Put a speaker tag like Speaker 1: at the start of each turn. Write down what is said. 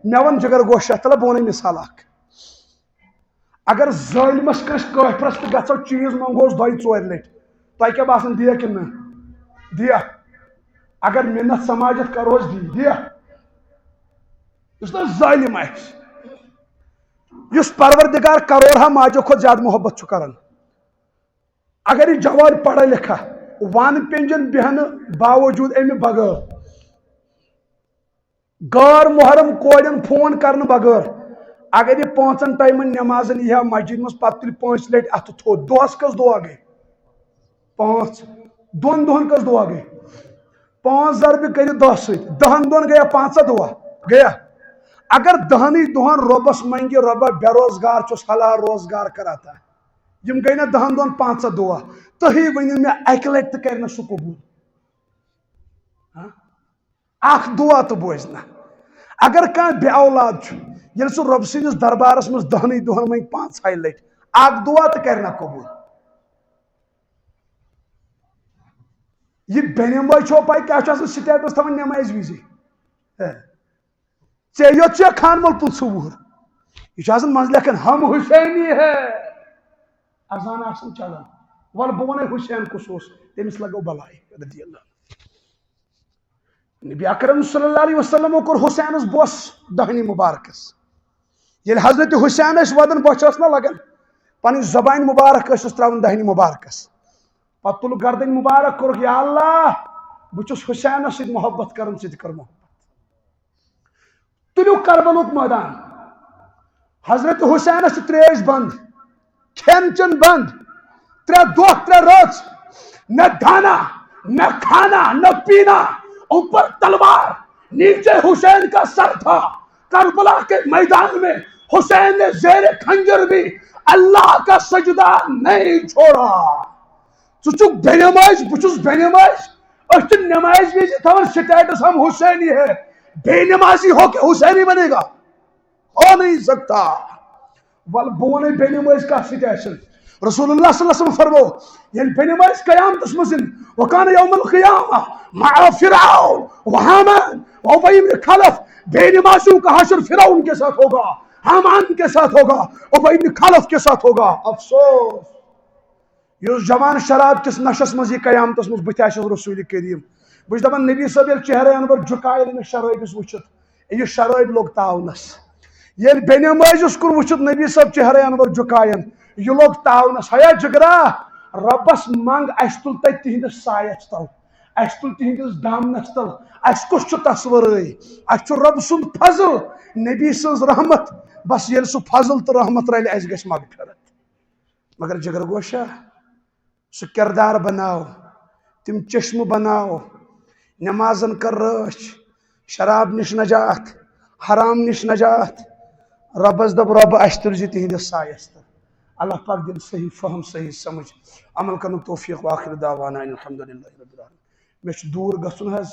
Speaker 1: مے one جگر گوشت تلا بہ ون مثال اخ اگر ظالمس کنس کافرس تہ گژھو چیز منگوس دۄیہِ ژورِ لٹہِ تۄہہِ کیٛاہ باسان دیا کِنہٕ نہ دیا اگر منت سماجت کروس دیا اس نا ظالم اس پروردگار کروڑ ماجو کھت زیادہ محبت چھُ کران اگر یہ جوان پڑھا لکھا ون پنجن بہن باوجود امہ بغیر غیر محرم کورین فون کرنے بغیر اگر یہ 5 ٹائمن نمازن یہ مسجد مز پتہ تل 5 لٹہِ اتھ تھوٚد دۄہس کٔژ دُعا گٔے 5 دۄن دۄہن کٔژ دُعا گٔے 5 ضربہِ کٔرِتھ 10 سۭتۍ 10 دۄہن گٔیا 5 دُعا گٔیا اگر 10 دۄہن رۄبس منگہِ رۄبا بے روزگار چھُس حلال روزگار کر عطا یم گٔے نا 10 دۄہن 5 دُعا تُہی ؤنِو مےٚ اکہِ لٹہِ تہِ کرِ نہٕ سُہ قبوٗل اکھ دُعا تہِ بوزِ نہٕ اگر کانٛہہ بے اولاد چھُ ییٚلہِ سُہ رۄب سٕنٛدِس دربارس منٛز 10 دۄہن منٛگہِ 5 لٹہِ اکھ دُعا تہِ کرِ نہٕ قبوٗل یہ بینموے چھو پاے کیا چھُ آسان سٹیٹس تھاوان نماز وزِ ژےٚ یوت چھُ خان مول 5 وُہُر یہ چھُ آسان منٛزٕ لیکھان ہم حسینی ہے اذان آسان چلان ول بہٕ ونے حسین کُس اوس تٔمِس لگو بلاے رضی اللہ نبی اکرم صلی اللہ علیہ وسلم کوٚر حسینس بوس دہنی مبارکس ییٚلہِ حضرت حسین ٲسۍ ودان بۄچھِ ٲس نہ لگان پنٕنۍ زبانہِ مبارک ٲسِس تراوان دہنی مبارکس پتہٕ تُل گردن مبارک کوٚرُکھ یا اللہ بہٕ چھُس حسینس سۭتۍ محبت کران ژٕ تہِ کر محبت تُلیو کربلُک مٲدان حضرت حسینس چھِ تریش بند کھٮ۪ن چٮ۪ن بند 3 دۄہ 3 رٲژ نہ دانا نہ کھانا نہ پینا اوپر تلوار نیچے حسین کا سر تھا کربلا کے میدان میں حسین نے زیر خنجر بھی اللہ کا سجدہ نہیں چھوڑا ژٕ بے نماز بہ چھُس بے نماز أسۍ چھِ نماز وز تھاوان سٹیٹس ہم حسینی ہے بے نمازی ہو کے حسینی بنے گا ہو نہیں سکتا ول بہ ونے بے نماز کا سٹیشن رسول اللہ صلی اللہ علیہ وسلم فرمو یل بے نماز قیامتس مز وکان یوم القیامہ مع فرعون وحامان وابی بن خلف بے نمازیوں کا حشر فرعون کے ساتھ ہوگا حامان کے ساتھ ہوگا ابی بن خلف کے ساتھ ہوگا افسوس اس جوان شراب کس نشس مز یہ قیامتس مز بت رسول کریم بہت دپان نبی صاحب یل چہرہ انور جھکائے نہ شرابس وچت یہ شراب لوگ تاونس یل بے نمازس کن وچت نبی صاحب چہرہ انور جھکائن یہ لوگ تاونس ہیا جگرا ربس منگ اس تل تت تہندس سایس تل اس تل تہندس دامنس تل اس کس تصور اس رب سند فضل نبی سز رحمت بس یل سہ فضل تو رحمت رل اس گھ مغفرت مگر جگر گوشا سہ کردار بناو تم چشم بناو نمازن کر رٲچھ شراب نش نجات حرام نش نجات ربس دب رب اس تل زِ تہندس سایس تل اللہ پاک دن صحیح فہم صحیح سمجھ عمل کرن توفیق واخر دعوانا الحمدللہ رب العالمین مے دور گژھن حظ